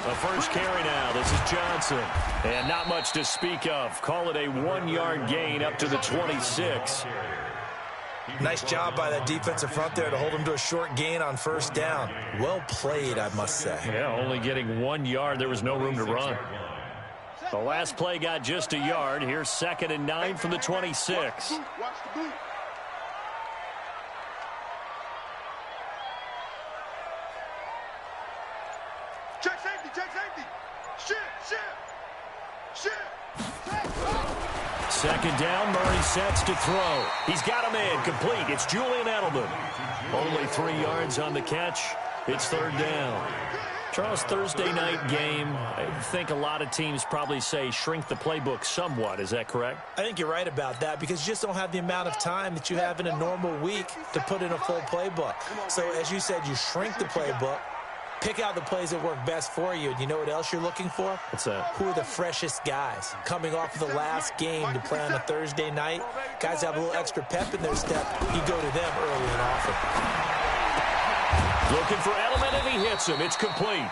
The first carry now. This is Johnson. And not much to speak of. Call it a 1-yard gain up to the 26. Nice job by that defensive front there to hold him to a short gain on first down. Well played, I must say. Yeah, only getting 1 yard. There was no room to run. The last play got just a yard. Here's 2nd and 9 from the 26. Check safety, check safety. Shit. 2nd down, Murray sets to throw. He's got him in, complete. It's Julian Edelman. Only 3 yards on the catch. It's 3rd down. Charles, Thursday night game, I think a lot of teams probably say shrink the playbook somewhat. Is that correct? I think you're right about that because you just don't have the amount of time that you have in a normal week to put in a full playbook. So as you said, you shrink the playbook. Pick out the plays that work best for you. And you know what else you're looking for? What's that? Who are the freshest guys? Coming off of the last game to play on a Thursday night, guys have a little extra pep in their step. You go to them early and often. Looking for Edelman, and he hits him. It's complete.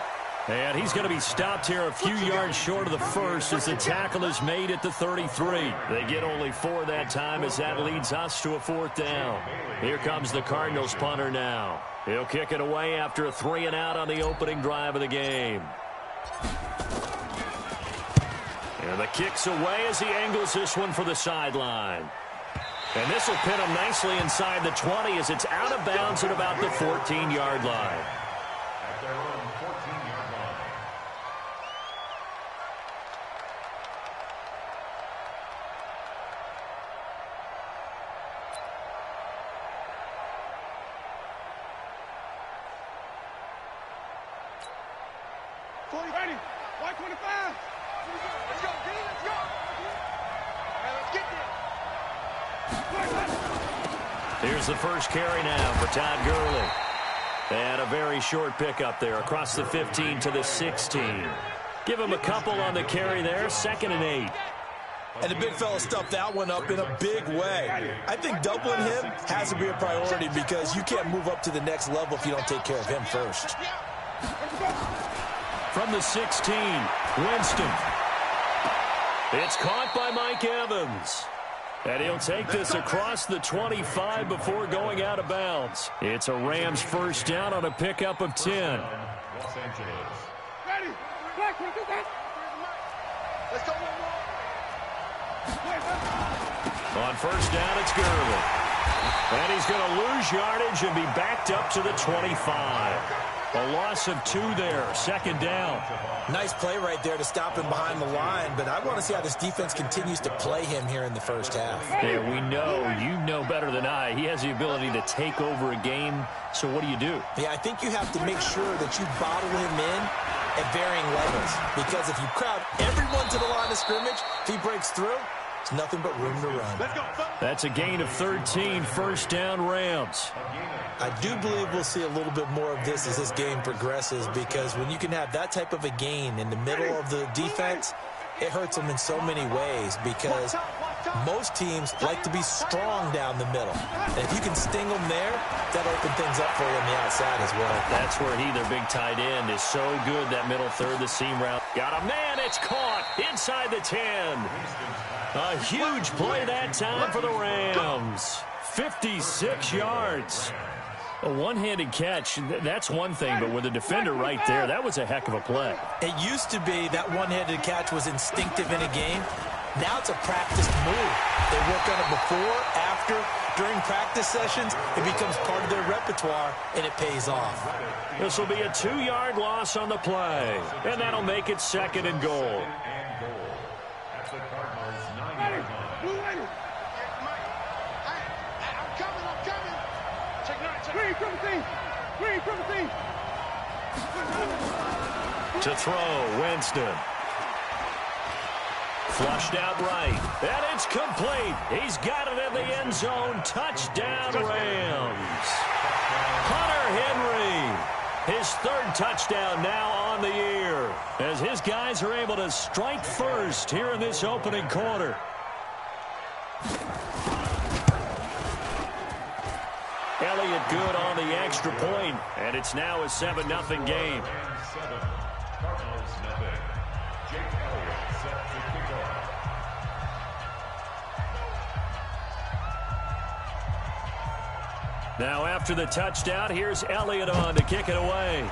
And he's going to be stopped here a few yards short of the first as the tackle is made at the 33. They get only 4 that time as that leads us to a 4th down. Here comes the Cardinals punter now. He'll kick it away after a 3 and out on the opening drive of the game. And the kick's away as he angles this one for the sideline. And this will pin him nicely inside the 20 as it's out of bounds at about the 14-yard line. Ready. White 25. Let's go, D. Let's go. Now let's get there. Here's the first carry now for Todd Gurley. And a very short pickup there across the 15 to the 16. Give him a couple on the carry there. 2nd and 8. And the big fella stuffed that one up in a big way. I think doubling him has to be a priority because you can't move up to the next level if you don't take care of him first. From the 16, Winston. It's caught by Mike Evans. And he'll take this across the 25 before going out of bounds. It's a Rams first down on a pickup of 10. Ready. Let's go. On first down, it's Gurley. And he's going to lose yardage and be backed up to the 25. A loss of 2 there. 2nd down. Nice play right there to stop him behind the line, but I want to see how this defense continues to play him here in the first half. Yeah, we know. You know better than I. He has the ability to take over a game. So what do you do? Yeah, I think you have to make sure that you bottle him in at varying levels. Because if you crowd everyone to the line of scrimmage, if he breaks through, it's nothing but room to run. That's a gain of 13. First down, Rams. I do believe we'll see a little bit more of this as this game progresses because when you can have that type of a gain in the middle of the defense, it hurts them in so many ways because most teams like to be strong down the middle. And if you can sting them there, that'll open things up for you on the outside as well. That's where their big tight end, is so good, that middle third, the seam route. Got a man, it's caught inside the 10. A huge play that time for the Rams. 56 yards. A one-handed catch, that's one thing, but with a defender right there, that was a heck of a play. It used to be that one-handed catch was instinctive in a game. Now it's a practiced move. They work on it before, after, during practice sessions. It becomes part of their repertoire, and it pays off. This will be a 2-yard loss on the play, and that'll make it 2nd and goal. To throw, Winston. Flushed out right, and it's complete. He's got it in the end zone. Touchdown, Rams. Hunter Henry, his 3rd touchdown now on the year, as his guys are able to strike first here in this opening quarter. it good on the extra point, and it's now a 7-0 game. Cardinals nothing. Jake Elliott set to kick off. Now after the touchdown, here's Elliott on to kick it away.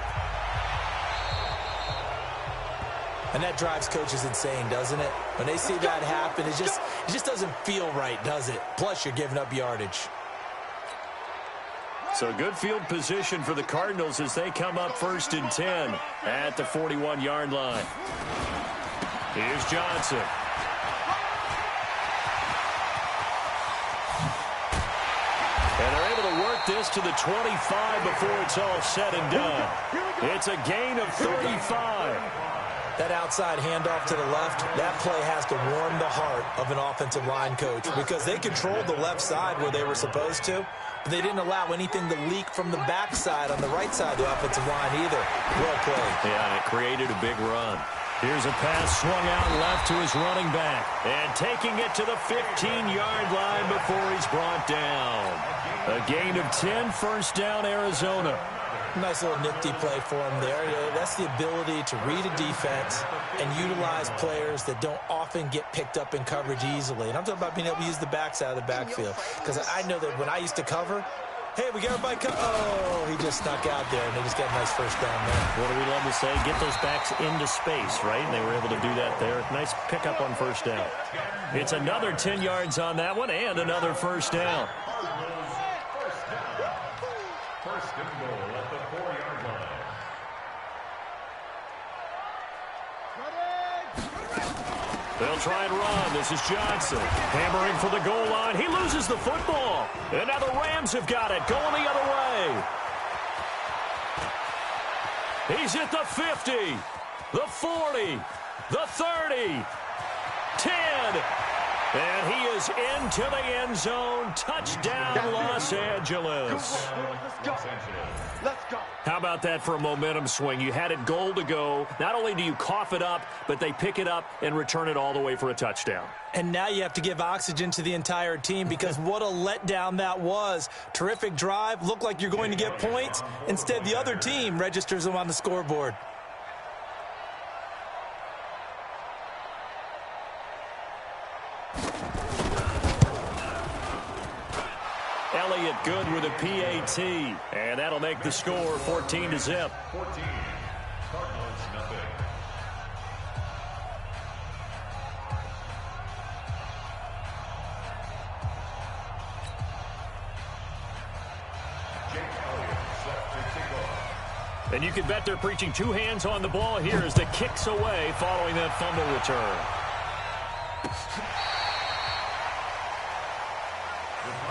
And that drives coaches insane, doesn't it? When they see that happen, it just doesn't feel right, does it? Plus, you're giving up yardage. So good field position for the Cardinals as they come up 1st and 10 at the 41-yard line. Here's Johnson. And they're able to work this to the 25 before it's all said and done. It's a gain of 35. That outside handoff to the left, that play has to warm the heart of an offensive line coach because they controlled the left side where they were supposed to, but they didn't allow anything to leak from the backside on the right side of the offensive line either. Well played. Yeah, and it created a big run. Here's a pass swung out left to his running back. And taking it to the 15-yard line before he's brought down. A gain of 10, 1st down, Arizona. Nice little nifty play for him there. That's the ability to read a defense and utilize players that don't often get picked up in coverage easily. And I'm talking about being able to use the backside of the backfield. Because I know that when I used to cover, hey, we got everybody oh, he just snuck out there, and they just got a nice 1st down there. What do we love to say? Get those backs into space, right? And they were able to do that there. Nice pickup on 1st down. It's another 10 yards on that one and another 1st down. First and goal at the 4-yard line. They'll try and run. This is Johnson. Hammering for the goal line. He loses the football. And now the Rams have got it. Going the other way. He's at the 50, the 40, the 30, 10. And he is into the end zone. Touchdown, Los Angeles. Let's go. How about that for a momentum swing? You had it goal to go. Not only do you cough it up, but they pick it up and return it all the way for a touchdown. And now you have to give oxygen to the entire team because what a letdown that was. Terrific drive. Looked like you're going to get points. Instead, the other team registers them on the scoreboard. Elliott good with a PAT, and that'll make the score 14-0. 14. Cardinals nothing. Jake Elliott set to kick off. And you can bet they're preaching 2 hands on the ball here as the kick's away following that fumble return.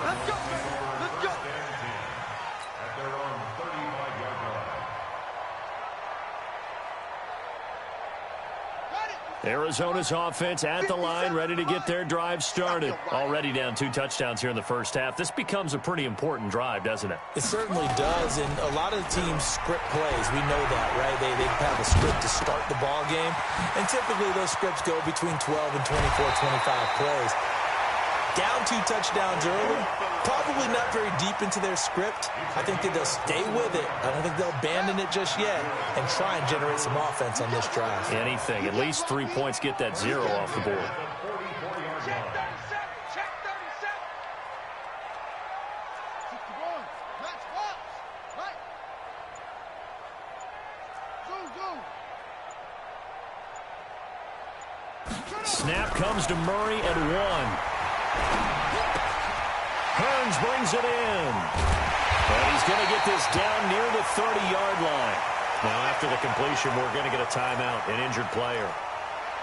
Let's go. Let's go. At their own 35-yard line. Arizona's offense at the line, ready to get their drive started. Already down 2 touchdowns here in the first half. This becomes a pretty important drive, doesn't it? It certainly does, and a lot of the teams script plays. We know that, right? They have a script to start the ball game, and typically those scripts go between 12 and 24, 25 plays. Down 2 touchdowns early, probably not very deep into their script. I think that they'll stay with it. I don't think they'll abandon it just yet and try and generate some offense on this drive. Anything. At least 3 points, get that 0 off the board. Check 37. Check 37. Keep going. Let's watch. Right. Zoom. Snap comes to Murray and 1. Hearns brings it in. And he's going to get this down near the 30-yard line. Now, after the completion, we're going to get a timeout, an injured player.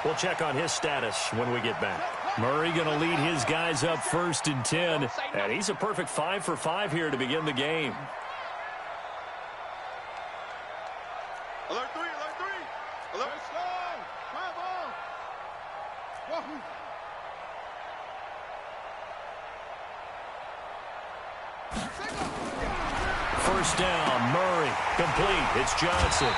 We'll check on his status when we get back. Murray going to lead his guys up 1st and 10. And he's a perfect 5 for 5 here to begin the game. Alert 3. Alert 3. Alert. Wahoo. First down, Murray. Complete. It's Johnson.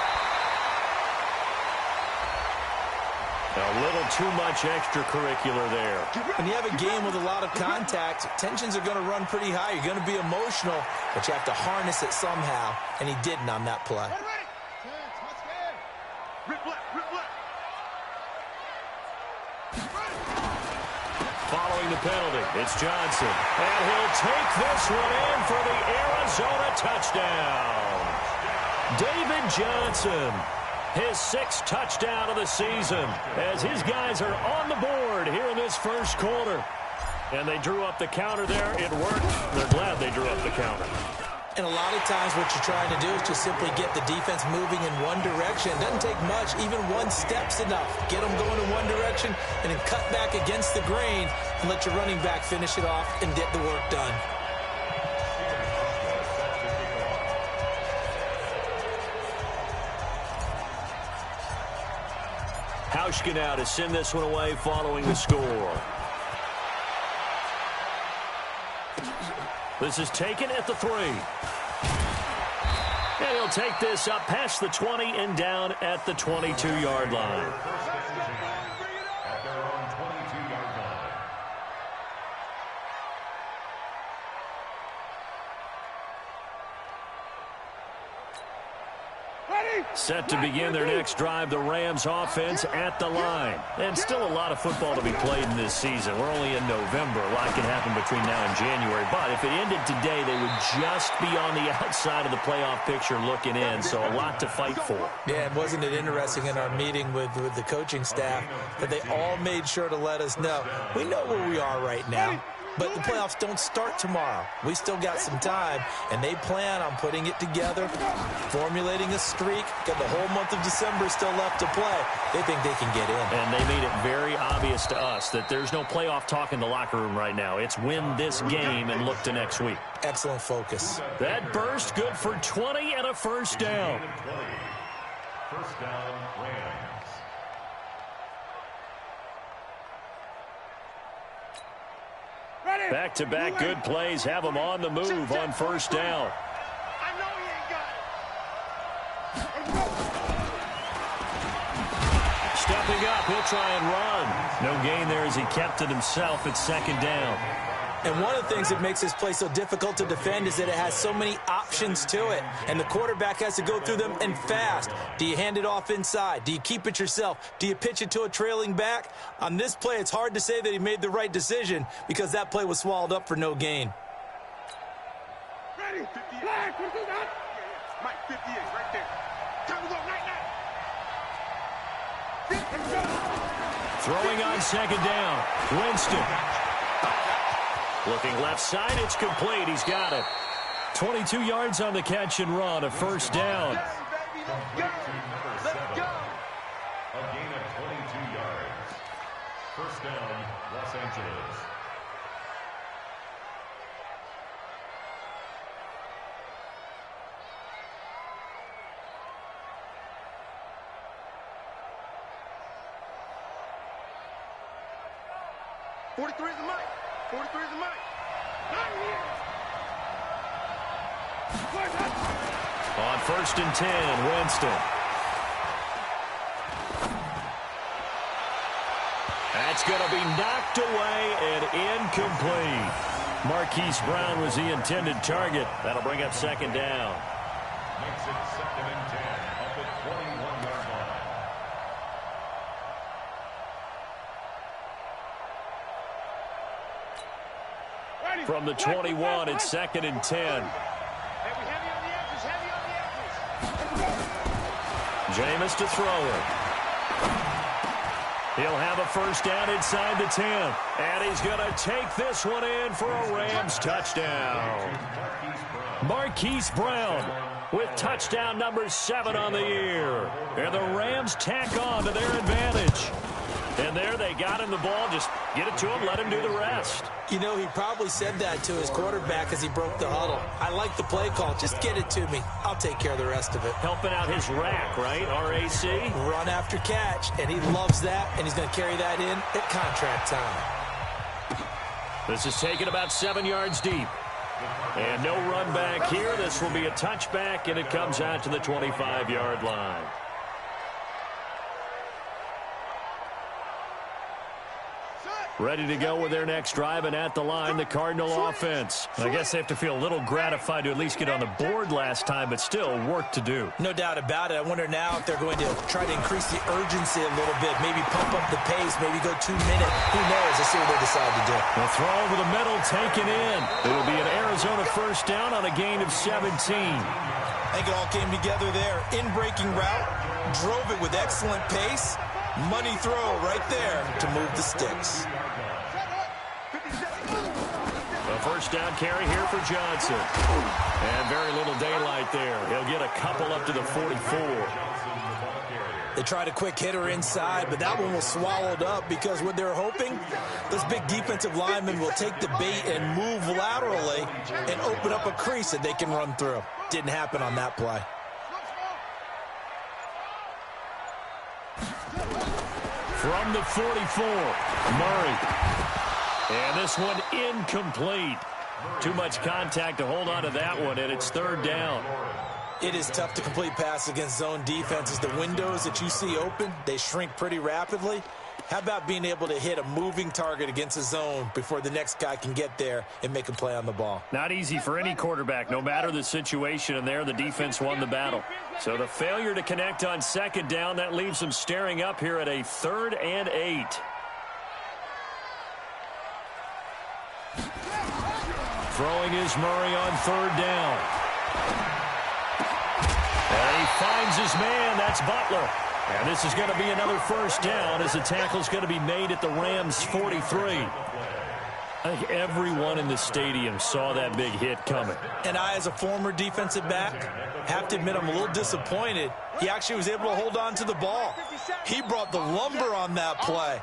A A little too much extracurricular there. When you have a game with a lot of contact, tensions are going to run pretty high. You're going to be emotional, but you have to harness it somehow, and he didn't on that play. Following the penalty, it's Johnson. And he'll take this one in for the Arizona touchdown. David Johnson, his 6th touchdown of the season, as his guys are on the board here in this first quarter. And they drew up the counter there. It worked. They're glad they drew up the counter. And a lot of times what you're trying to do is just simply get the defense moving in one direction. It doesn't take much. Even one step's enough. Get them going in one direction and then cut back against the grain and let your running back finish it off and get the work done. Hauschka now to send this one away following the score. This is taken at the 3. And he'll take this up past the 20 and down at the 22-yard line. At their own 22-yard line. Set to begin their next drive, the Rams offense at the line. And still a lot of football to be played in this season. We're only in November. A lot can happen between now and January. But if it ended today, they would just be on the outside of the playoff picture looking in. So a lot to fight for. Yeah, and wasn't it interesting in our meeting with the coaching staff that they all made sure to let us know, we know where we are right now. But the playoffs don't start tomorrow. We still got some time, and they plan on putting it together, formulating a streak. Got the whole month of December still left to play. They think they can get in. And they made it very obvious to us that there's no playoff talk in the locker room right now. It's win this game and look to next week. Excellent focus. That burst good for 20 and a first down. First down, Rams. Back-to-back good plays have them on the move on first down. I know he ain't got it. Stepping up, he'll try and run. No gain there as he kept it himself at 2nd down. And one of the things that makes this play so difficult to defend is that it has so many options to it. And the quarterback has to go through them and fast. Do you hand it off inside? Do you keep it yourself? Do you pitch it to a trailing back? On this play, it's hard to say that he made the right decision because that play was swallowed up for no gain. Ready? Flag, what is that? Mike, 58, right there. Time to go, night. Throwing on 2nd down. Winston. Looking left side, it's complete. He's got it. 22 yards on the catch and run, a first down. Let's go. A gain of 22 yards. First down, Los Angeles. .43 is the mic. 43 is the mic. Not here. On 1st and 10, Winston. That's going to be knocked away and incomplete. Marquise Brown was the intended target. That'll bring up 2nd down. Makes it 2nd and 10 up at 21-yard line. From the 21, it's 2nd and 10. Jameis to throw it. He'll have a first down inside the 10. And he's going to take this one in for a Rams touchdown. Marquise Brown with touchdown number 7 on the year. And the Rams tack on to their advantage. And there they got him the ball. Just get it to him, let him do the rest. You know, he probably said that to his quarterback as he broke the huddle. I like the play call. Just get it to me. I'll take care of the rest of it. Helping out his rack, right? RAC. Run after catch, and he loves that, and he's going to carry that in at contract time. This is taken about 7 yards deep. And no run back here. This will be a touchback, and it comes out to the 25-yard line. Ready to go with their next drive, and at the line, the Cardinal offense. I guess they have to feel a little gratified to at least get on the board last time, but still work to do. No doubt about it. I wonder now if they're going to try to increase the urgency a little bit, maybe pump up the pace, maybe go 2 minutes. Who knows? Let's see what they decide to do. The throw over the middle, taken in. It'll be an Arizona first down on a gain of 17. I think it all came together there. In-breaking route, drove it with excellent pace. Money throw right there to move the sticks. A first down carry here for Johnson. And very little daylight there. He'll get a couple up to the 44. They tried a quick hitter inside, but that one was swallowed up because what they're hoping, this big defensive lineman will take the bait and move laterally and open up a crease that they can run through. Didn't happen on that play. From the 44, Murray. And this one incomplete. Too much contact to hold on to that one, and it's third down. It is tough to complete pass against zone defenses. The windows that you see open, they shrink pretty rapidly. How about being able to hit a moving target against a zone before the next guy can get there and make a play on the ball? Not easy for any quarterback, no matter the situation, and there the defense won the battle. So the failure to connect on second down, that leaves them staring up here at a 3rd and 8. Throwing is Murray on 3rd down. And he finds his man. That's Butler. And this is going to be another first down as the tackle's going to be made at the Rams' 43. I think everyone in the stadium saw that big hit coming. And I, as a former defensive back, have to admit I'm a little disappointed. He actually was able to hold on to the ball. He brought the lumber on that play.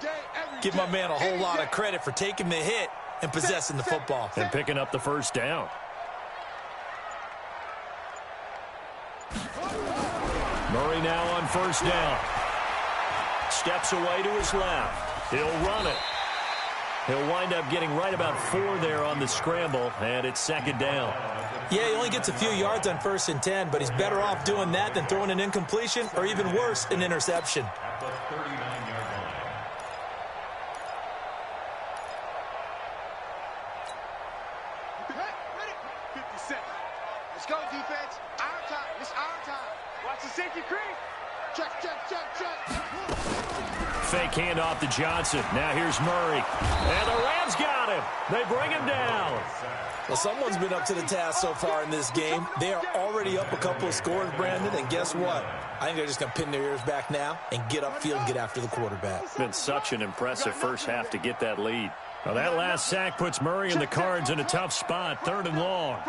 Give my man a whole lot of credit for taking the hit and possessing the football. And picking up the first down. Murray now on first down. Steps away to his left. He'll run it. He'll wind up getting right about 4 there on the scramble, and it's second down. Yeah, he only gets a few yards on 1st and 10, but he's better off doing that than throwing an incompletion or even worse, an interception. At the 39-yard line. Ready? 50 seconds. Let's go, defense. Our time. It's our time. Watch the safety creep. Check, check, check, check. Fake handoff to Johnson. Now here's Murray. And the Rams got him. They bring him down. Well, someone's been up to the task so far in this game. They are already up a couple of scores, Brandon, and guess what? I think they're just going to pin their ears back now and get upfield and get after the quarterback. It's been such an impressive first half to get that lead. Now that last sack puts Murray and the Cards in a tough spot, 3rd and long.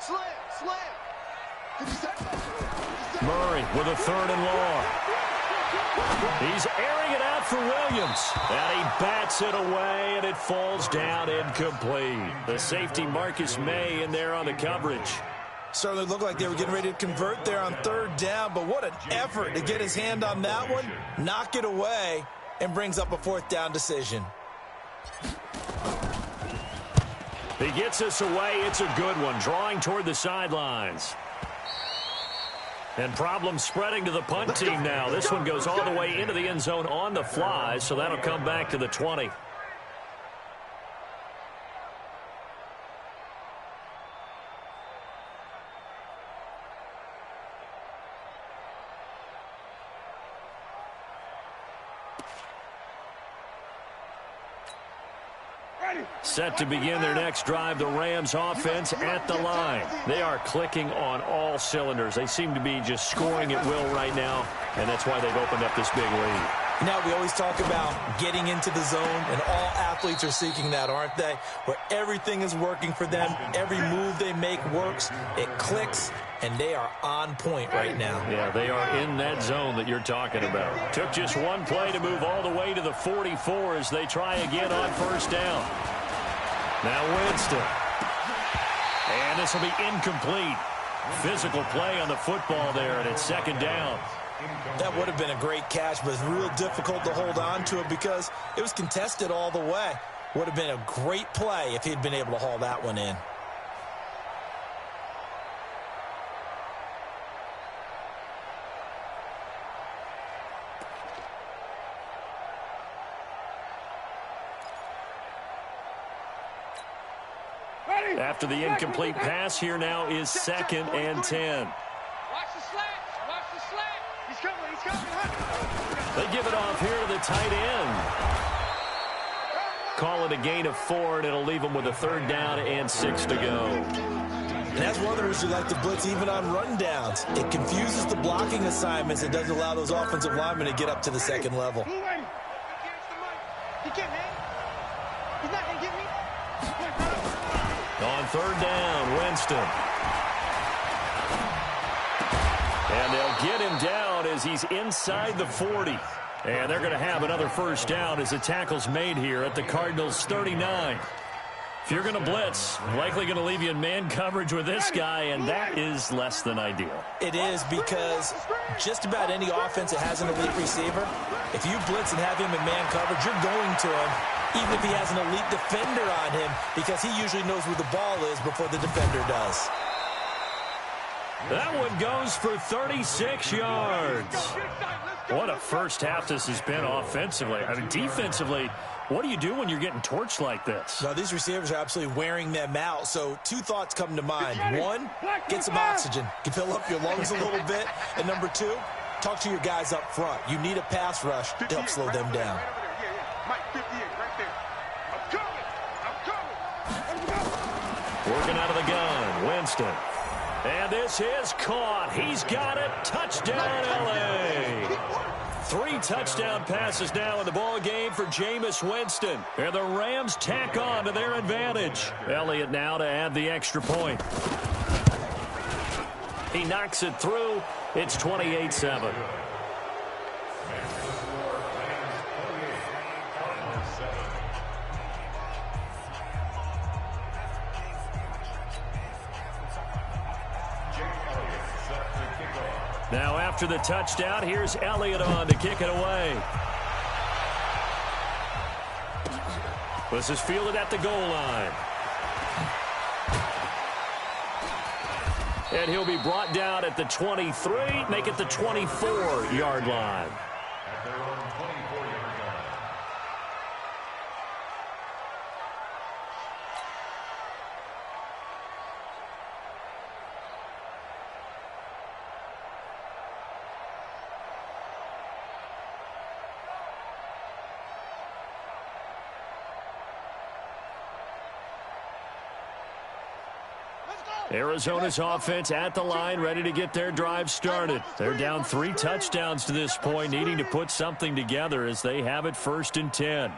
Slam, slam. 50 seconds. Murray with a 3rd and long. He's airing it out for Williams. And he bats it away, and it falls down incomplete. The safety Marcus May in there on the coverage. Certainly looked like they were getting ready to convert there on 3rd down, but what an effort to get his hand on that one, knock it away, and brings up a 4th down decision. He gets us away. It's a good one, drawing toward the sidelines. And problems spreading to the punt team now. This one goes all the way into the end zone on the fly, so that'll come back to the 20. Set to begin their next drive, the Rams offense at the line. They are clicking on all cylinders. They seem to be just scoring at will right now, and that's why they've opened up this big lead. Now, we always talk about getting into the zone, and all athletes are seeking that, aren't they? Where everything is working for them, every move they make works, it clicks, and they are on point right now. Yeah, they are in that zone that you're talking about. Took just one play to move all the way to the 44 as they try again on first down. Now Winston. And this will be incomplete. Physical play on the football there, and it's second down. That would have been a great catch, but it's real difficult to hold on to it because it was contested all the way. Would have been a great play if he'd been able to haul that one in. After the incomplete pass, here now is 2nd and 10. Watch the slack. Watch the slack. He's coming. He's coming. They give it off here to the tight end. Call it a gain of 4, and it'll leave them with a 3rd down and 6 to go. And that's one of the reasons you like to blitz even on rundowns. It confuses the blocking assignments. It doesn't allow those offensive linemen to get up to the 2nd level. He can't hang. He's not going to get me. On 3rd down, Winston. And they'll get him down as he's inside the 40. And they're going to have another 1st down as the tackle's made here at the Cardinals' 39. If you're going to blitz, likely going to leave you in man coverage with this guy, and that is less than ideal. It is, because just about any offense that has an elite receiver, if you blitz and have him in man coverage, you're going to him, even if he has an elite defender on him, because he usually knows where the ball is before the defender does. That one goes for 36 yards. What a first half this has been offensively. I mean, defensively, what do you do when you're getting torched like this? No, these receivers are absolutely wearing them out. So 2 thoughts come to mind. 1, get some oxygen. You fill up your lungs a little bit. And number 2, talk to your guys up front. You need a pass rush to help slow them down. Mike 58 right there. I'm coming. Working out of the gun, Winston. And this is caught. He's got it. Touchdown, L.A. 3 touchdown passes now in the ball game for Jameis Winston. And the Rams tack on to their advantage. Elliott now to add the extra point. He knocks it through. It's 28-7. Now after the touchdown, here's Elliott on to kick it away. This is fielded at the goal line. And he'll be brought down at the 23, make it the 24-yard line. At their own 24-yard line. Arizona's offense at the line, ready to get their drive started. They're down 3 touchdowns to this point, needing to put something together as they have it 1st and 10.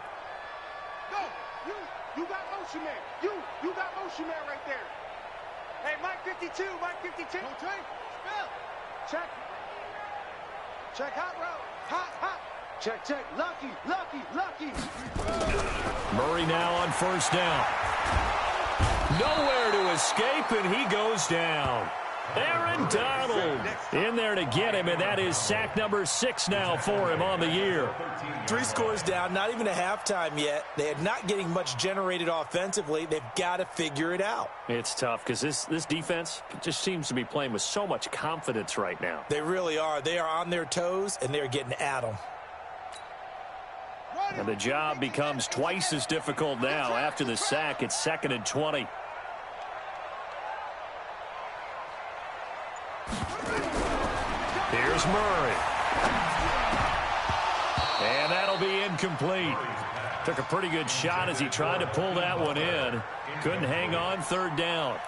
You got motion man. You got motion man right there. Hey, Mike 52, Mike 52. Check. Check hot route. Hot. Check. Lucky. Murray now on 1st down. Nowhere to escape, and he goes down. Aaron Donald in there to get him, and that is sack number 6 now for him on the year. 3 scores down, not even a halftime yet. They are not getting much generated offensively. They've got to figure it out. It's tough because this defense just seems to be playing with so much confidence right now. They really are. They are on their toes, and they're getting at them. And the job becomes twice as difficult now. After the sack, it's 2nd and 20. Here's Murray. And that'll be incomplete. Took a pretty good shot as he tried to pull that one in. Couldn't hang on, 3rd down.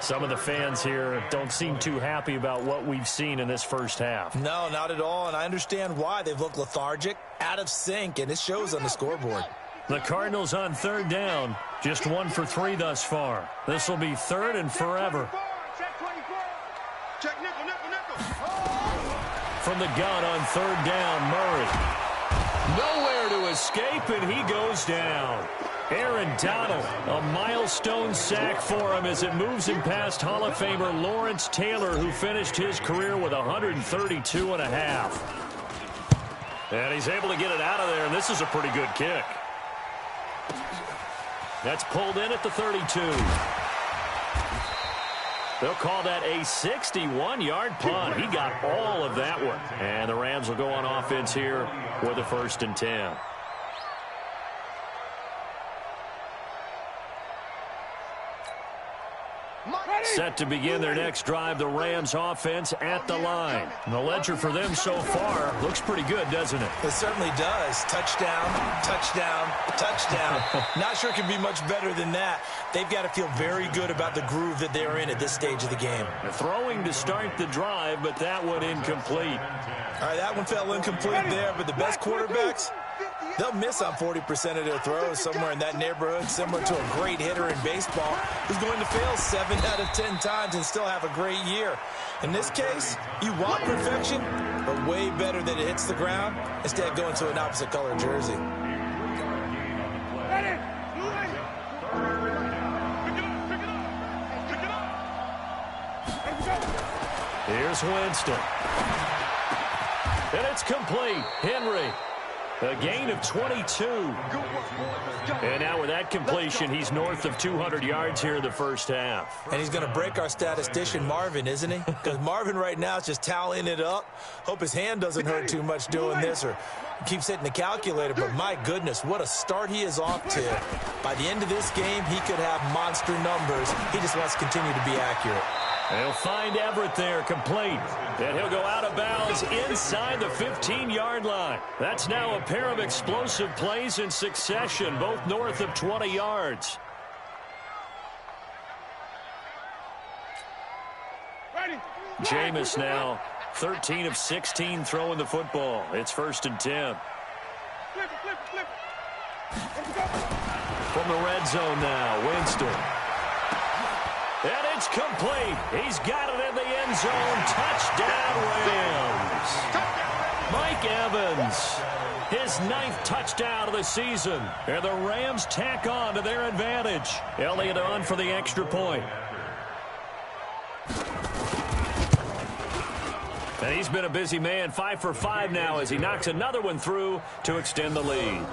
Some of the fans here don't seem too happy about what we've seen in this first half. No, not at all, and I understand why. They've looked lethargic, out of sync, and it shows on the scoreboard. The Cardinals on 3rd down, just 1 for 3 thus far. This will be 3rd and forever. Check 24. Check nickel. From the gun on 3rd down, Murray. Nowhere to escape, and he goes down. Aaron Donald, a milestone sack for him as it moves him past Hall of Famer Lawrence Taylor, who finished his career with 132 and a half. And he's able to get it out of there, and this is a pretty good kick. That's pulled in at the 32. They'll call that a 61-yard punt. He got all of that one. And the Rams will go on offense here with a 1st and 10. Set to begin their next drive, the Rams offense at the line. And the ledger for them so far looks pretty good, doesn't it? It certainly does. Touchdown, touchdown, touchdown. Not sure it can be much better than that. They've got to feel very good about the groove that they're in at this stage of the game. Throwing to start the drive, but that one incomplete. All right, that one fell incomplete there, but the best quarterbacks, they'll miss on 40% of their throws, somewhere in that neighborhood, similar to a great hitter in baseball who's going to fail 7 out of 10 times and still have a great year. In this case, you want perfection, but way better that it hits the ground instead of going to an opposite color jersey. Here's Winston. And it's complete. Henry. A gain of 22. And now with that completion, he's north of 200 yards here in the first half. And he's going to break our statistician Marvin, isn't he? Because Marvin right now is just tallying it up. Hope his hand doesn't hurt too much doing this or keeps hitting the calculator. But my goodness, what a start he is off to. By the end of this game, he could have monster numbers. He just wants to continue to be accurate. They'll find Everett there, complete. And he'll go out of bounds inside the 15-yard line. That's now a pair of explosive plays in succession, both north of 20 yards. Jameis now 13 of 16 throwing the football. It's 1st and 10. From the red zone now, Winston. And it's complete. He's got it in the end zone. Touchdown, Rams. Mike Evans, his 9th touchdown of the season. And the Rams tack on to their advantage. Elliott on for the extra point. And he's been a busy man, 5 for 5 now as he knocks another one through to extend the lead.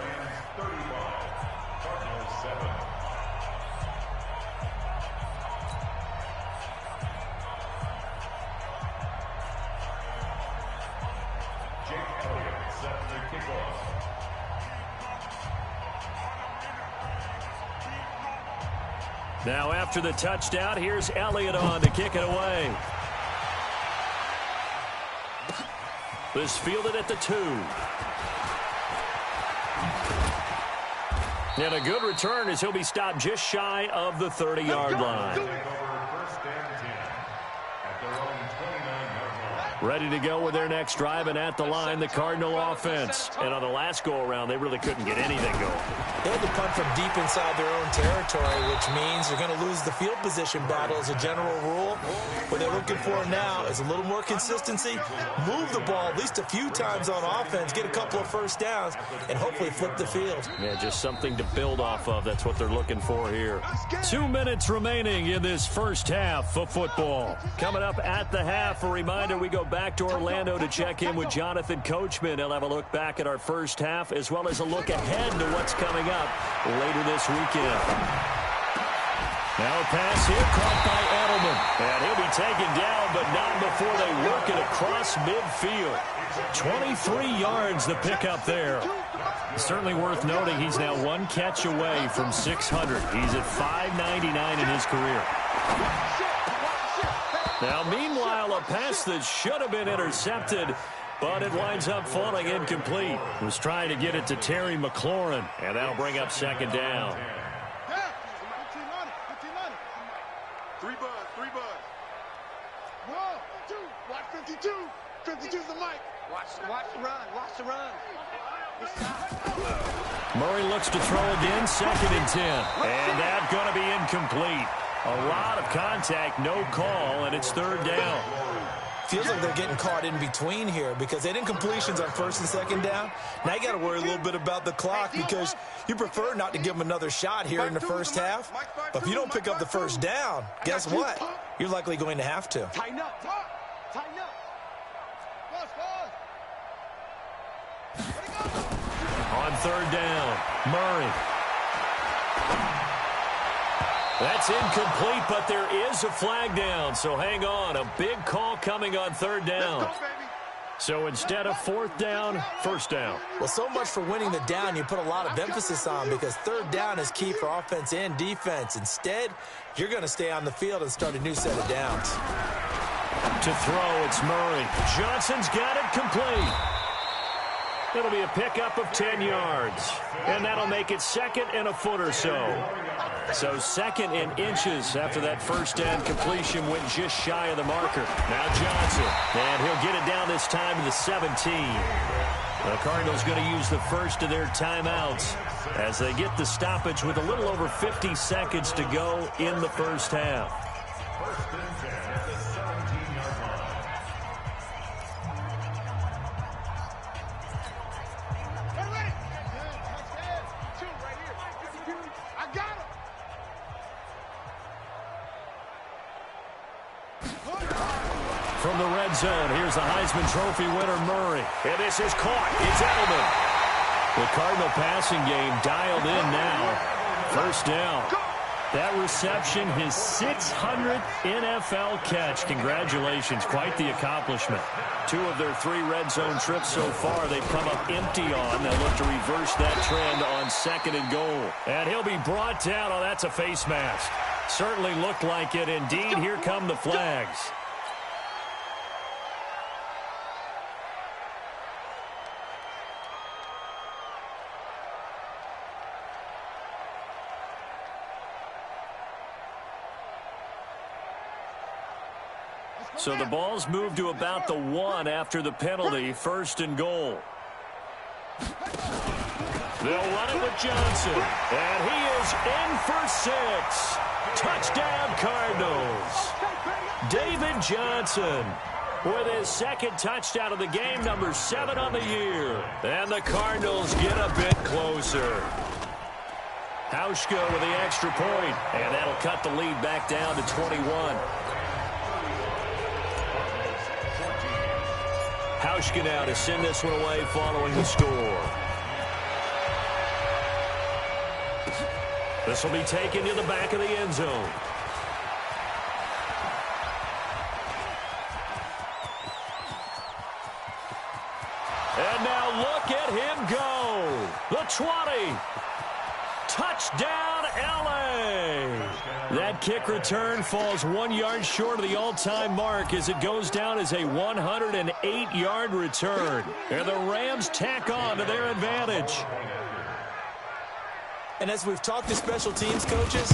Now after the touchdown, here's Elliott on to kick it away. This fielded at the 2. And a good return as he'll be stopped just shy of the 30-yard line. Ready to go with their next drive, and at the line, the Cardinal offense. And on the last go-around, they really couldn't get anything going. They had to punt from deep inside their own territory, which means they're going to lose the field position battle as a general rule. What they're looking for now is a little more consistency, move the ball at least a few times on offense, get a couple of first downs, and hopefully flip the field. Yeah, just something to build off of. That's what they're looking for here. 2 minutes remaining in this first half of football. Coming up at the half, a reminder, we go back to Orlando to check in with Jonathan Coachman. He'll have a look back at our first half as well as a look ahead to what's coming up later this weekend. Now a pass here caught by Edelman. And he'll be taken down, but not before they work it across midfield. 23 yards the pickup there. Certainly worth noting he's now 1 catch away from 600. He's at 599 in his career. Now, meanwhile, a pass that should have been intercepted, but it winds up falling incomplete. Was trying to get it to Terry McLaurin, and that'll bring up 2nd down. 3 buzz. 1, 2, watch 52. 52's the mic. Watch the run. Murray looks to throw again, 2nd and 10. And that's going to be incomplete. A lot of contact, no call, and it's 3rd down. Feels like they're getting caught in between here because they didn't completions on 1st and 2nd down. Now you got to worry a little bit about the clock because you prefer not to give them another shot here in the first half. But if you don't pick up the 1st down, guess what? You're likely going to have to. Tighten up. On 3rd down, Murray. That's incomplete, but there is a flag down, so hang on. A big call coming on 3rd down. So instead of fourth down, first down. Well, so much for winning the down you put a lot of emphasis on, because third down is key for offense and defense. Instead, you're going to stay on the field and start a new set of downs. To throw, it's Murray. Johnson's got it complete. It'll be a pickup of 10 yards. And that'll make it second and a foot or so. So second in inches after that first down completion went just shy of the marker. Now Johnson. And he'll get it down this time to the 17. The Cardinals going to use the first of their timeouts as they get the stoppage with a little over 50 seconds to go in the first half. First and 10 at the 17-yard line. Hey, ready? Two right here. I got him. From the red zone, here's the Heisman Trophy winner, Murray. And this is caught. It's Edelman. The Cardinal passing game dialed in now. First down. That reception, his 600th NFL catch. Congratulations. Quite the accomplishment. 2 of their 3 red zone trips so far, they've come up empty on. They'll look to reverse that trend on second and goal. And he'll be brought down. Oh, that's a face mask. Certainly looked like it. Indeed, here come the flags. So the ball's moved to about the 1 after the penalty, first and goal. They'll run it with Johnson. And he is in for 6. Touchdown, Cardinals. David Johnson with his second touchdown of the game, number 7 on the year. And the Cardinals get a bit closer. Hauschka with the extra point, and that'll cut the lead back down to 21. Hauschka now to send this one away following the score. This will be taken to the back of the end zone. And now look at him go. The 20. Touchdown, L.A. That kick return falls 1 yard short of the all-time mark as it goes down as a 108-yard return. And the Rams tack on to their advantage. And as we've talked to special teams coaches,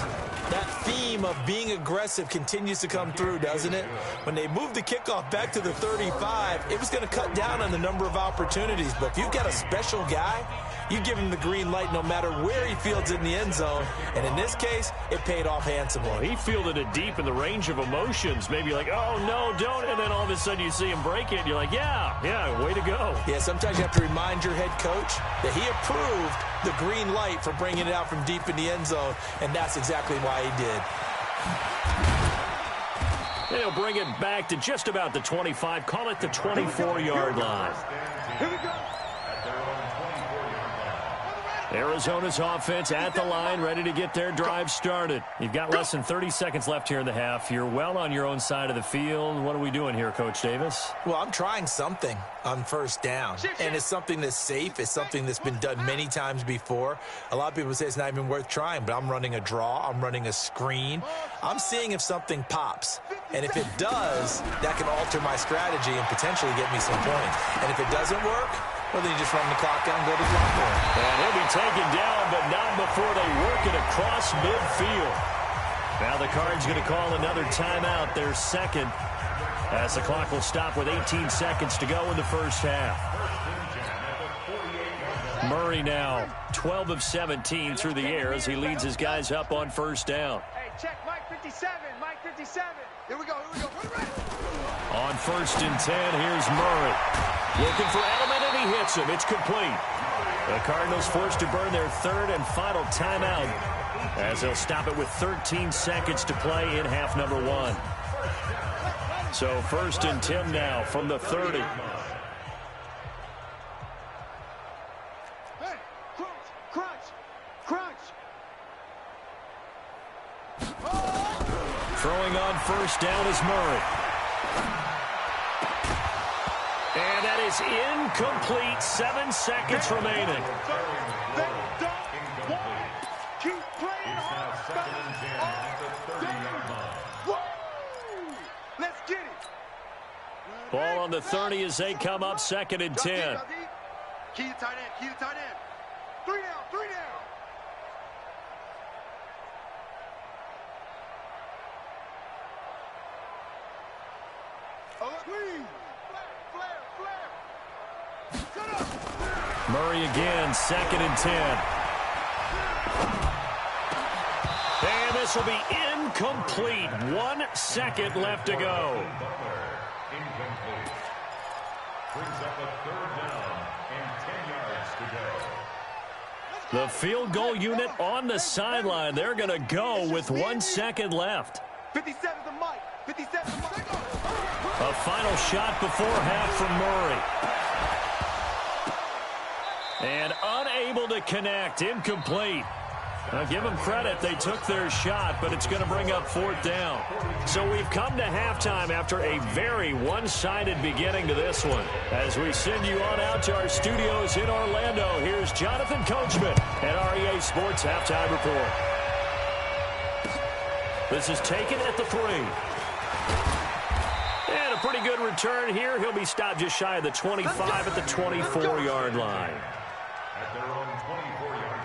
that theme of being aggressive continues to come through, doesn't it? When they moved the kickoff back to the 35, it was going to cut down on the number of opportunities. But if you've got a special guy, you give him the green light no matter where he fields it in the end zone. And in this case, it paid off handsomely. Well, he fielded it deep in the range of emotions. Maybe like, oh, no, don't. And then all of a sudden you see him break it. And you're like, yeah, way to go. Yeah, sometimes you have to remind your head coach that he approved the green light for bringing it out from deep in the end zone. And that's exactly why he did. And he'll bring it back to just about the 25. Call it the 24-yard line. Here we go. Arizona's offense at the line, ready to get their drive started. You've got less than 30 seconds left here in the half. You're well on your own side of the field. What are we doing here, Coach Davis? Well, I'm trying something on first down, and it's something that's safe. It's something that's been done many times before. A lot of people say it's not even worth trying, but I'm running a draw. I'm running a screen. I'm seeing if something pops, and if it does, that can alter my strategy and potentially get me some points. And if it doesn't work, well, then you just run the clock down and go to the clock point. And he'll be taken down, but not before they work it across midfield. Now the Cards going to call another timeout, their second, as the clock will stop with 18 seconds to go in the first half. Murray now 12 of 17 through the air as he leads his guys up on first down. Hey, check Mike 57, Mike 57. Here we go, we're ready. On first and 10, here's Murray. Looking for Edelman, and he hits him. It's complete. The Cardinals forced to burn their third and final timeout as they'll stop it with 13 seconds to play in half number 1. So first and 10 now from the 30. Hey, crunch. Throwing on first down is Murray. And that is incomplete. 7 seconds remaining. Keep playing hard. Let's get it. Ball on the 30 as they come up 2nd and 10. Key to tight end. Key to tight end. 3 down. 3 down. Murray again, 2nd and 10. And this will be incomplete. 1 second left to go. Incomplete. Brings up a 3rd down and 10 yards to go. The field goal unit on the sideline. They're going to go with 1 second left. 57 the mic. 57 the mic. A final shot before half from Murray. And unable to connect. Incomplete. Now give them credit. They took their shot, but it's going to bring up 4th down. So we've come to halftime after a very one-sided beginning to this one. As we send you on out to our studios in Orlando, here's Jonathan Coachman at REA Sports Halftime Report. This is taken at the 3. And a pretty good return here. He'll be stopped just shy of the 25 at the 24-yard line. At their own 24-yard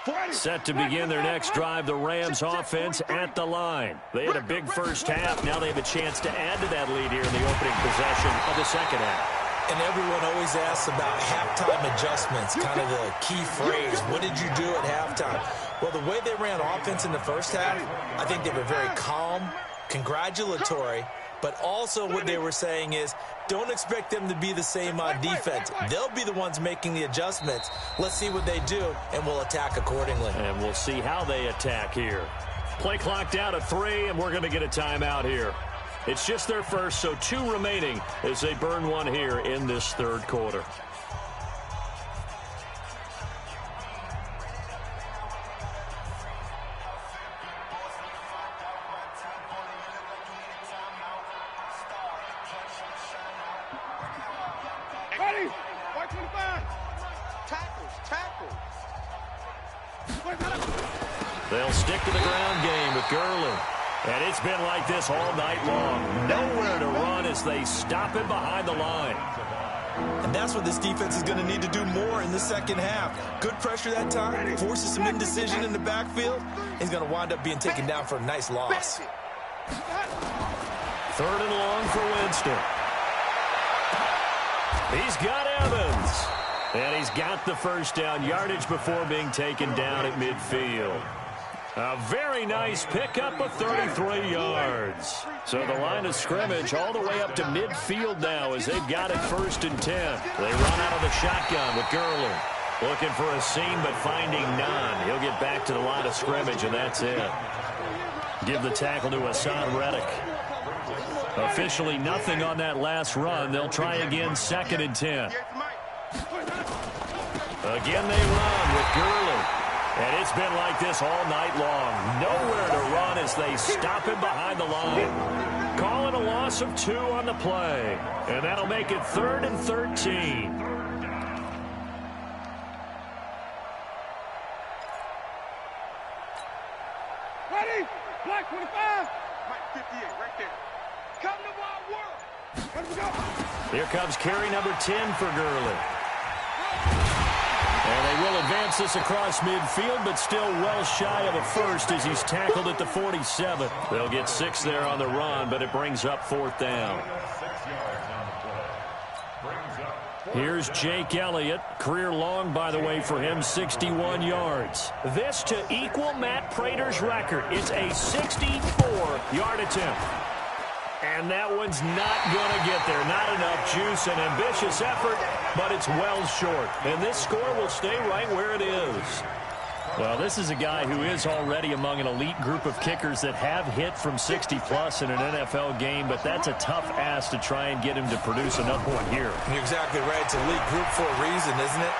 line. Set to begin their next drive, the Rams offense at the line. They had a big first half. Now they have a chance to add to that lead here in the opening possession of the second half. And everyone always asks about halftime adjustments, kind of the key phrase. What did you do at halftime? Well, the way they ran offense in the first half, I think they were very calm, congratulatory, but also what they were saying is don't expect them to be the same on defense. They'll be the ones making the adjustments. Let's see what they do, and we'll attack accordingly. And we'll see how they attack here. Play clock down to 3, and we're going to get a timeout here. It's just their first, so 2 remaining as they burn 1 here in this 3rd quarter. Ready? 125. Tackles. They'll stick to the ground game with Gurley. And it's been like this all night long. Nowhere to run as they stop him behind the line. And that's what this defense is going to need to do more in the second half. Good pressure that time, forces some indecision in the backfield. He's going to wind up being taken down for a nice loss. 3rd and long for Winston. He's got Evans. And he's got the first down, yardage before being taken down at midfield. A very nice pickup of 33 yards. So the line of scrimmage all the way up to midfield now as they've got it 1st and 10. They run out of the shotgun with Gurley. Looking for a seam but finding none. He'll get back to the line of scrimmage and that's it. Give the tackle to Hassan Reddick. Officially nothing on that last run. They'll try again 2nd and 10. Again they run with Gurley. And it's been like this all night long. Nowhere to run as they stop him behind the line. Calling a loss of 2 on the play. And that'll make it 3rd and 13. Ready? Black 25. Mike 58 right there. Come to Wild World. Let's go. Here comes carry number 10 for Gurley. And they will advance this across midfield, but still well shy of a first as he's tackled at the 47. They'll get 6 there on the run, but it brings up 4th down. Here's Jake Elliott. Career long, by the way, for him, 61 yards. This to equal Matt Prater's record. It's a 64-yard attempt. And that one's not going to get there. Not enough juice and ambitious effort, but it's well short. And this score will stay right where it is. Well, this is a guy who is already among an elite group of kickers that have hit from 60-plus in an NFL game, but that's a tough ask to try and get him to produce another one here. You're exactly right. It's elite group for a reason, isn't it?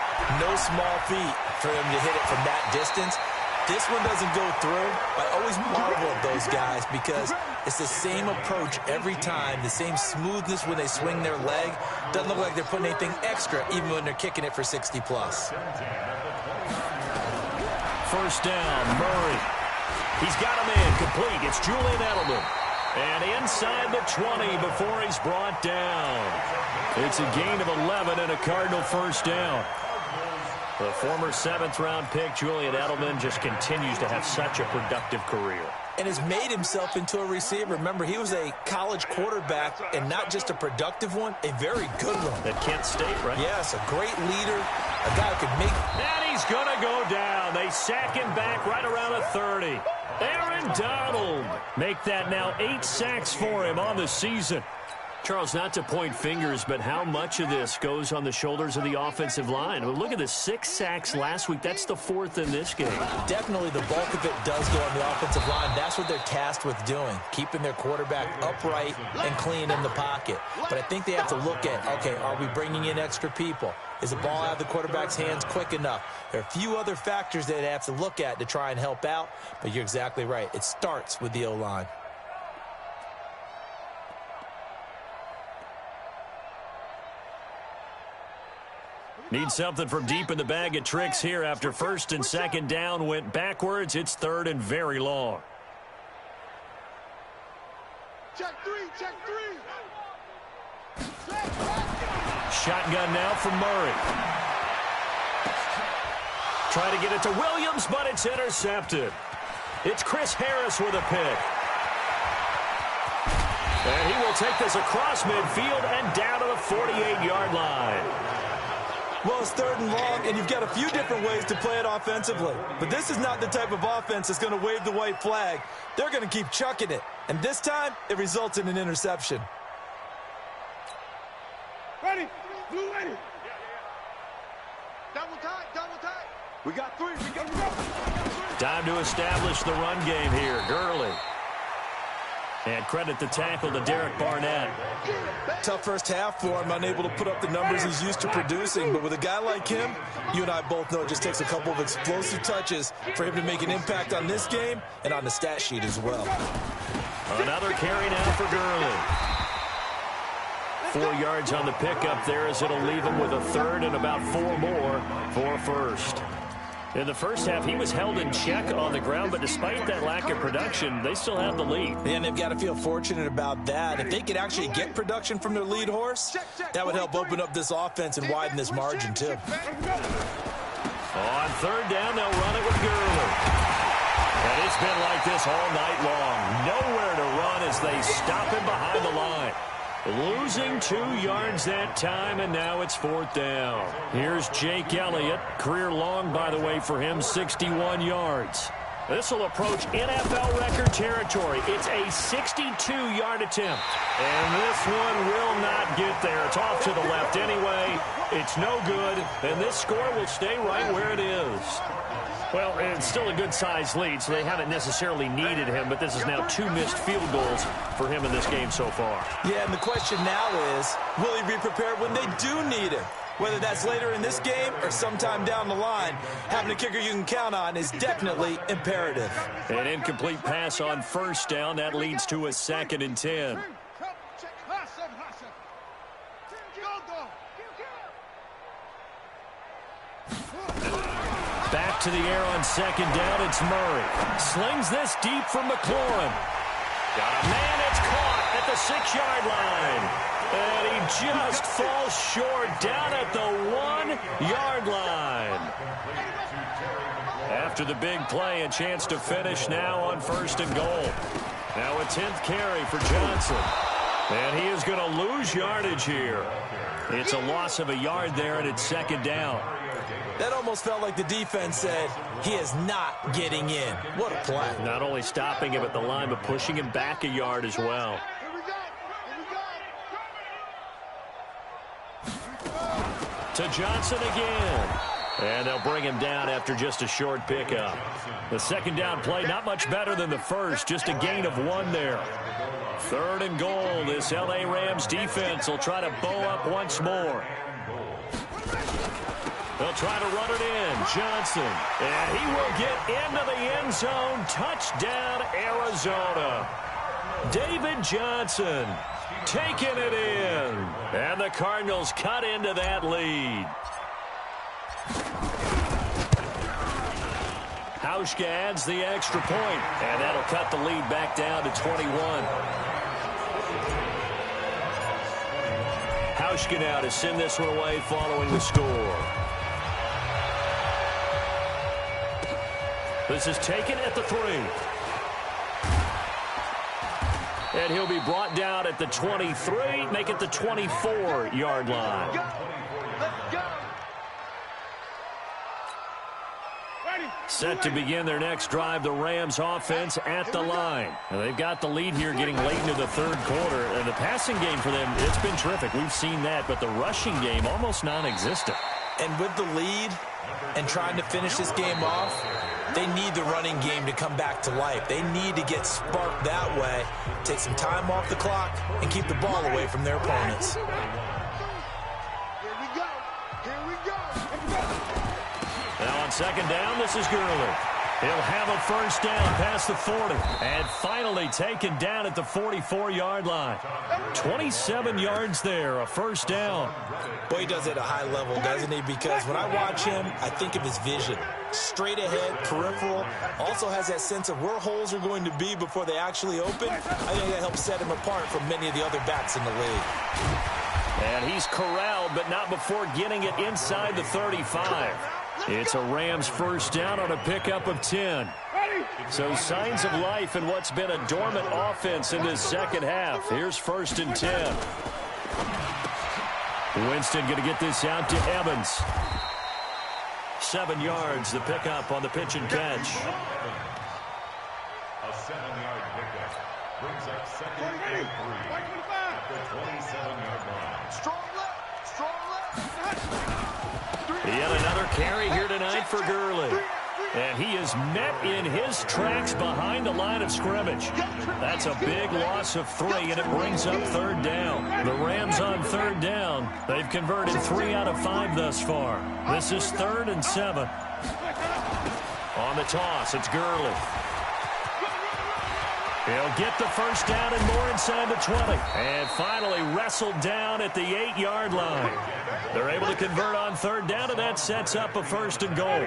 No small feat for him to hit it from that distance. this one doesn't go through, I always marvel at those guys because it's the same approach every time, the same smoothness when they swing their leg. Doesn't look like they're putting anything extra even when they're kicking it for 60-plus. First down, Murray. He's got him in, complete. It's Julian Edelman. And inside the 20 before he's brought down. It's a gain of 11 and a Cardinal first down. The former 7th-round pick, Julian Edelman, just continues to have such a productive career. And has made himself into a receiver. Remember, he was a college quarterback, and not just a productive one, a very good one. At Kent State, right? Yes, a great leader, a guy who could make... And he's going to go down. They sack him back right around the 30. Aaron Donald make that now 8 sacks for him on the season. Charles, not to point fingers, but how much of this goes on the shoulders of the offensive line? Well, look at the 6 sacks last week. That's the 4th in this game. Definitely the bulk of it does go on the offensive line. That's what they're tasked with doing, keeping their quarterback upright and clean in the pocket. But I think they have to look at, okay, are we bringing in extra people? Is the ball out of the quarterback's hands quick enough? There are a few other factors they have to look at to try and help out, but you're exactly right. It starts with the O-line. Need something from deep in the bag of tricks here after 1st and 2nd down went backwards. It's 3rd and very long. Check 3, check 3. Shotgun now from Murray. Try to get it to Williams, but it's intercepted. It's Chris Harris with a pick. And he will take this across midfield and down to the 48-yard line. Well, it's 3rd and long, and you've got a few different ways to play it offensively. But this is not the type of offense that's going to wave the white flag. They're going to keep chucking it. And this time, it results in an interception. Ready? Blue ready. Double tight, double tight. We got 3. We got 3. Time to establish the run game here. Gurley. And credit the tackle to Derek Barnett. Tough first half for him, unable to put up the numbers he's used to producing. But with a guy like him, you and I both know it just takes a couple of explosive touches for him to make an impact on this game and on the stat sheet as well. Another carry now for Gurley. 4 yards on the pickup there as it'll leave him with a 3rd and about 4 more for 1st. In the first half, he was held in check on the ground, but despite that lack of production, they still have the lead. And they've got to feel fortunate about that. If they could actually get production from their lead horse, that would help open up this offense and widen this margin, too. On 3rd down, they'll run it with Gurley. And it's been like this all night long. Nowhere to run as they stop him behind the line. Losing 2 yards that time, and now it's 4th down. Here's Jake Elliott. Career long, by the way, for him, 61 yards. This will approach NFL record territory. It's a 62-yard attempt. And this one will not get there. It's off to the left anyway. It's no good, and this score will stay right where it is. Well, it's still a good-sized lead, so they haven't necessarily needed him, but this is now 2 missed field goals for him in this game so far. Yeah, and the question now is, will he be prepared when they do need him? Whether that's later in this game or sometime down the line, having a kicker you can count on is definitely imperative. An incomplete pass on 1st down. That leads to a 2nd and 10. Back to the air on 2nd down. It's Murray. Slings this deep from McLaurin. Got a man. It's caught at the 6-yard line. And he just falls short down at the 1-yard line. After the big play, a chance to finish now on 1st and goal. Now a 10th carry for Johnson. And he is going to lose yardage here. It's a loss of a yard there, and it's 2nd down. That almost felt like the defense said, he is not getting in. What a play. Not only stopping him at the line, but pushing him back a yard as well. To Johnson again. And they'll bring him down after just a short pickup. The 2nd down play, not much better than the first, just a gain of 1 there. 3rd and goal. This L.A. Rams defense will try to bow up once more. They'll Trying to run it in. Johnson. And he will get into the end zone. Touchdown, Arizona. David Johnson taking it in. And the Cardinals cut into that lead. Hauschka adds the extra point, and that'll cut the lead back down to 21. Hauschka now to send this one away following the score. This is taken at the 3. And he'll be brought down at the 23, make it the 24-yard line. Let's go. Set to begin their next drive, the Rams offense at the line. Now they've got the lead here getting late into the third quarter. And the passing game for them, it's been terrific. We've seen that, but the rushing game almost non-existent. And with the lead and trying to finish this game off, they need the running game to come back to life. They need to get sparked that way, take some time off the clock, and keep the ball away from their opponents. Here we go. Here we go. Now on second down, this is Gurley. He'll have a first down past the 40. And finally taken down at the 44-yard line. 27 yards there, a first down. Boy, he does it at a high level, doesn't he? Because when I watch him, I think of his vision. Straight ahead, peripheral. Also has that sense of where holes are going to be before they actually open. I think that helps set him apart from many of the other backs in the league. And he's corralled, but not before getting it inside the 35. It's a Rams first down on a pickup of 10. So signs of life in what's been a dormant offense in this second half. Here's first and 10. Winston going to get this out to Evans. 7 yards, the pickup on the pitch and catch. A 7-yard pickup brings up second and 3 at the 27-yard line. Strong left. Strong left. Yet another carry here tonight for Gurley. And he is met in his tracks behind the line of scrimmage. That's a big loss of 3, and it brings up third down. The Rams on third down. They've converted 3 out of 5 thus far. This is 3rd and 7. On the toss, it's Gurley. He'll get the first down and more inside the 20. And finally wrestled down at the 8-yard line. They're able to convert on third down, and that sets up a first and goal.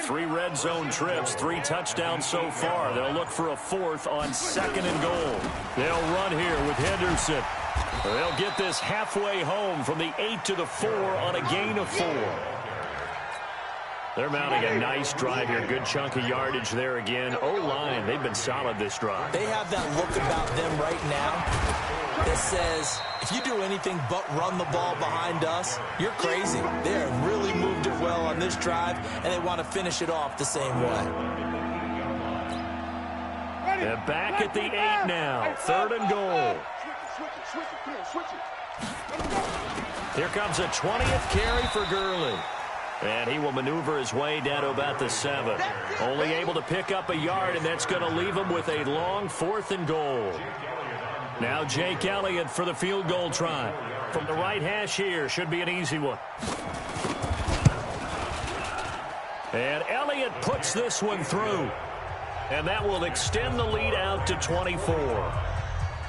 3 red zone trips, 3 touchdowns so far. They'll look for a 4th on 2nd and goal. They'll run here with Henderson. They'll get this halfway home from the 8 to the 4 on a gain of 4. They're mounting a nice drive here. Good chunk of yardage there again. O-line, they've been solid this drive. They have that look about them right now that says, if you do anything but run the ball behind us, you're crazy. They have really moved it well on this drive, and they want to finish it off the same way. They're back at the 8 now. 3rd and goal. Here comes a 20th carry for Gurley. And he will maneuver his way down to about the 7. Only able to pick up a yard, and that's going to leave him with a long 4th and goal. Now Jake Elliott for the field goal try. From the right hash here, should be an easy one. And Elliott puts this one through. And that will extend the lead out to 24.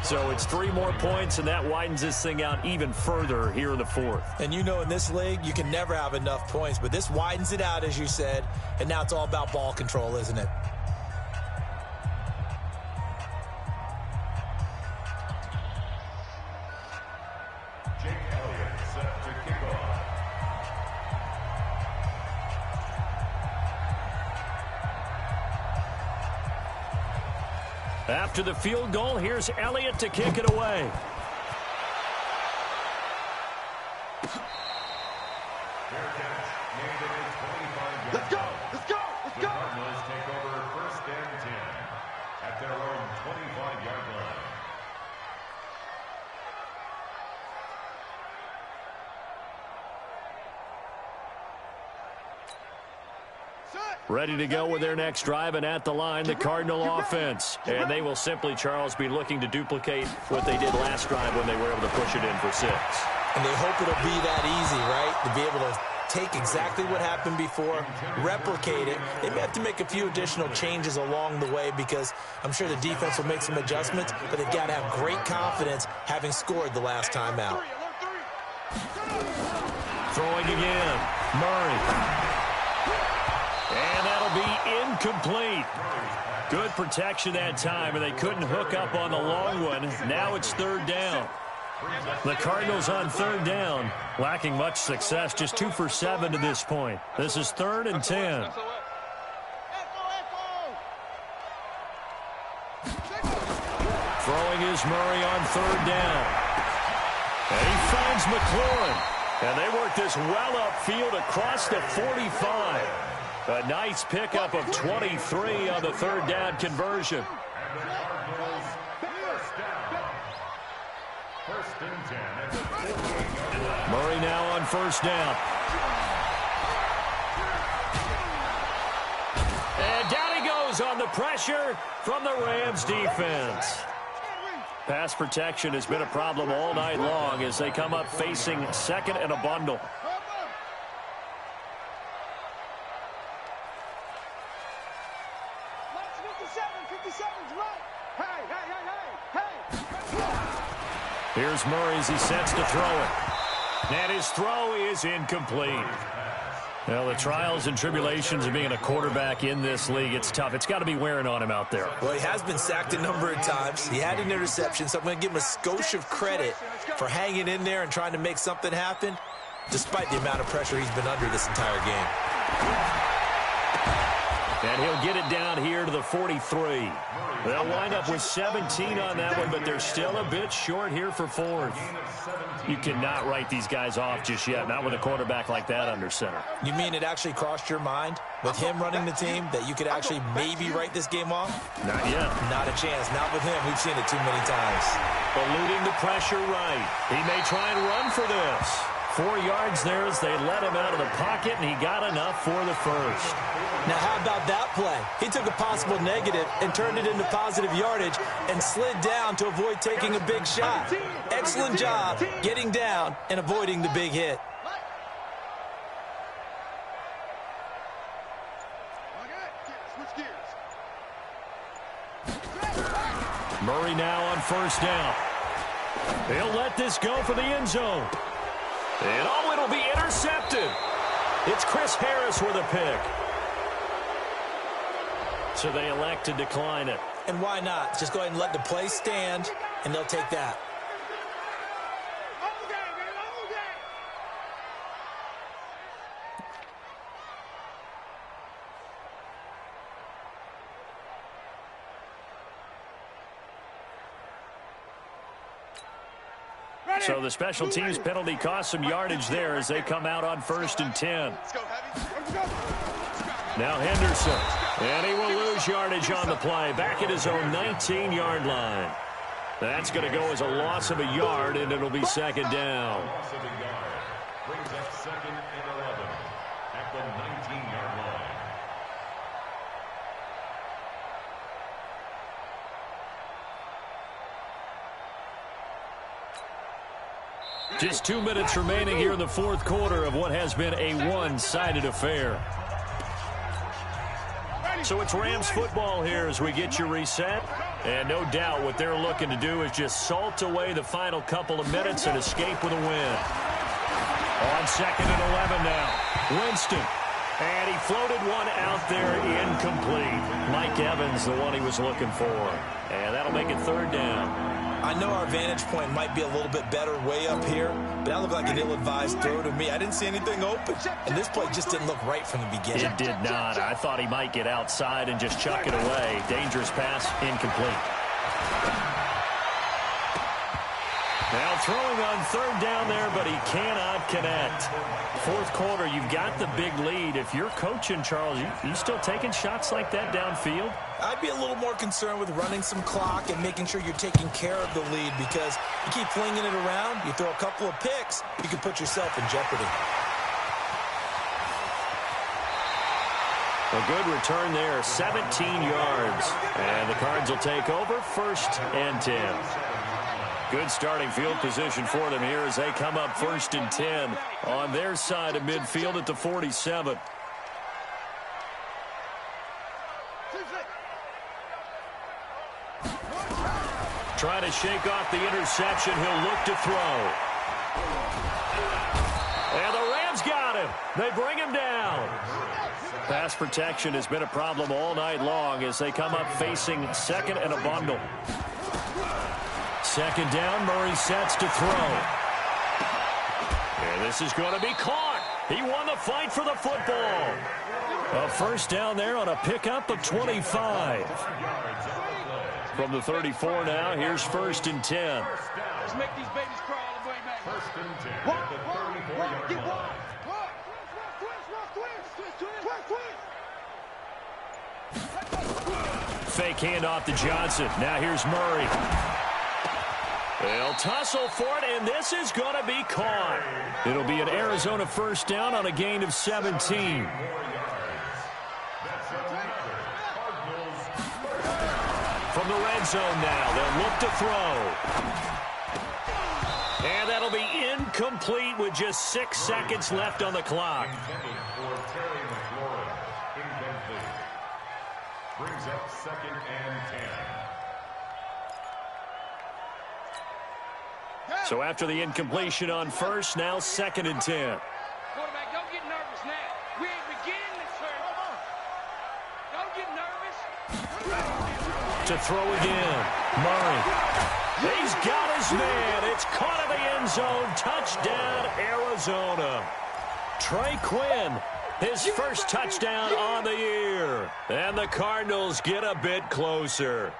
So it's 3 more points, and that widens this thing out even further here in the 4th. And you know in this league, you can never have enough points, but this widens it out, as you said, and now it's all about ball control, isn't it? Jake Elliott set to kick off. After the field goal, here's Elliott to kick it away. Let's go. Let's go. Let's The go. Cardinals take over 1st and 10 at their own 25-yard line. Ready to go with their next drive, and at the line, the Cardinal offense. And they will simply, Charles, be looking to duplicate what they did last drive when they were able to push it in for 6. And they hope it'll be that easy, right? To be able to take exactly what happened before, replicate it. They may have to make a few additional changes along the way because I'm sure the defense will make some adjustments, but they've got to have great confidence having scored the last time out. Throwing again, Murray. And that'll be incomplete. Good protection that time, and they couldn't hook up on the long one. Now it's third down. The Cardinals on third down, lacking much success, just 2 for 7 to this point. This is 3rd and 10. Throwing is Murray on third down. And he finds McLaurin. And they work this well upfield across the 45. A nice pickup of 23 on the third down conversion. Murray now on first down. And down he goes on the pressure from the Rams defense. Pass protection has been a problem all night long as they come up facing second and a bundle. Here's Murray as he sets to throw it. And his throw is incomplete. Well, the trials and tribulations of being a quarterback in this league, it's tough. It's got to be wearing on him out there. Well, he has been sacked a number of times. He had an interception, so I'm going to give him a skosh of credit for hanging in there and trying to make something happen, despite the amount of pressure he's been under this entire game. And he'll get it down here to the 43. They'll wind up with 17 on that one, but they're still a bit short here for 4th. You cannot write these guys off just yet, not with a quarterback like that under center. You mean it actually crossed your mind with him running the team that you could actually maybe write this game off? Not yet. Not a chance. Not with him. We've seen it too many times. Eluding the pressure right. He may try and run for this. 4 yards there as they let him out of the pocket, and he got enough for the first. Now, how about that play? He took a possible negative and turned it into positive yardage and slid down to avoid taking a big shot. Excellent job getting down and avoiding the big hit. Murray now on first down. He'll let this go for the end zone. And oh, it'll be intercepted. It's Chris Harris with a pick. So they elect to decline it. And why not? Just go ahead and let the play stand, and they'll take that. So the special teams penalty cost some yardage there as they come out on 1st and 10. Now Henderson. And he will lose yardage on the play. Back at his own 19-yard line. That's going to go as a loss of a yard, and it'll be second down. Loss of a yard. Brings up 2nd and 11 at the 19-yard line. Just 2 minutes remaining here in the 4th quarter of what has been a one-sided affair. So it's Rams football here as we get you reset. And no doubt what they're looking to do is just salt away the final couple of minutes and escape with a win. On 2nd and 11 now. Winston. And he floated one out there incomplete. Mike Evans, the one he was looking for. And that'll make it 3rd down. I know our vantage point might be a little bit better way up here, but that looked like an ill-advised throw to me. I didn't see anything open, and this play just didn't look right from the beginning. It did not. I thought he might get outside and just chuck it away. Dangerous pass, incomplete. Now throwing on 3rd down there, but he cannot connect. 4th quarter, you've got the big lead. If you're coaching, Charles, you still taking shots like that downfield? I'd be a little more concerned with running some clock and making sure you're taking care of the lead, because you keep flinging it around, you throw a couple of picks, you can put yourself in jeopardy. A good return there, 17 yards. And the Cards will take over 1st and 10. Good starting field position for them here as they come up 1st and 10 on their side of midfield at the 47. Trying to shake off the interception. He'll look to throw. And the Rams got him. They bring him down. Pass protection has been a problem all night long as they come up facing second and a bundle. Second down, Murray sets to throw. And this is going to be caught. He won the fight for the football. A first down there on a pickup of 25. From the 34 now, here's 1st and 10. Let's make these babies crawl all the way back. 1st and 10 at the 34-yard line. Fake handoff to Johnson. Now here's Murray. They'll tussle for it, and this is going to be caught. It'll be an Arizona first down on a gain of 17. From the red zone now, they'll look to throw. And that'll be incomplete with just 6 seconds left on the clock. Brings up 2nd and 10. So after the incompletion on first, now 2nd and 10. Quarterback, don't get nervous now. We ain't beginning this third. Don't get nervous. To throw again. Murray. He's got his man. It's caught in the end zone. Touchdown, Arizona. Trey Quinn, his first touchdown on the year. And the Cardinals get a bit closer.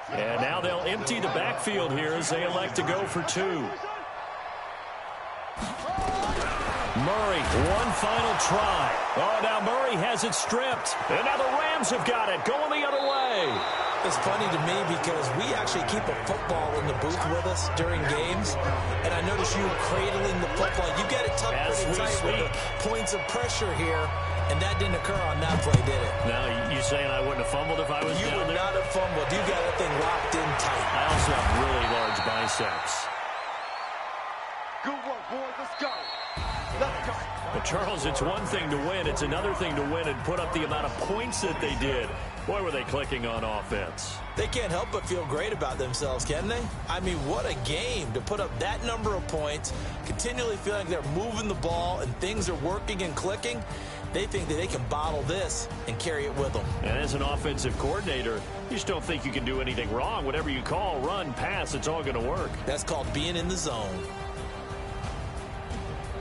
And now they'll empty the backfield here as they elect to go for 2. Murray, one final try. Oh, now Murray has it stripped. And now the Rams have got it, going the other way. It's funny to me because we actually keep a football in the booth with us during games, and I notice you cradling the football. You get it tucked pretty tight with the points of pressure here, and that didn't occur on that play, did it? Now, you saying I wouldn't have fumbled if I was down there? You would not have fumbled. You got that thing locked in tight. I also have really large biceps. Good work, boys. Let's go. Let's go. But, Charles, it's one thing to win. It's another thing to win and put up the amount of points that they did. Boy, were they clicking on offense. They can't help but feel great about themselves, can they? I mean, what a game to put up that number of points, continually feeling like they're moving the ball and things are working and clicking. They think that they can bottle this and carry it with them. And as an offensive coordinator, you just don't think you can do anything wrong. Whatever you call, run, pass, it's all going to work. That's called being in the zone.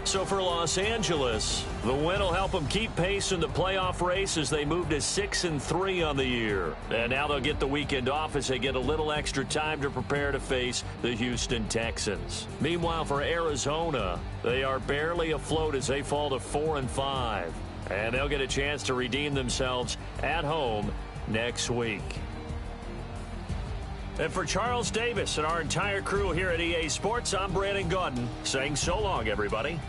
So for Los Angeles, the win will help them keep pace in the playoff race as they move to 6-3 on the year. And now they'll get the weekend off as they get a little extra time to prepare to face the Houston Texans. Meanwhile, for Arizona, they are barely afloat as they fall to 4-5. And they'll get a chance to redeem themselves at home next week. And for Charles Davis and our entire crew here at EA Sports, I'm Brandon Gaudin saying so long, everybody.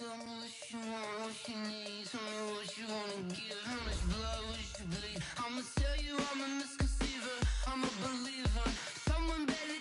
Tell me what you want, what you need. Tell me what you wanna give. How much blood would you bleed? I'ma tell you I'm a misconceiver. I'm a believer. Someone better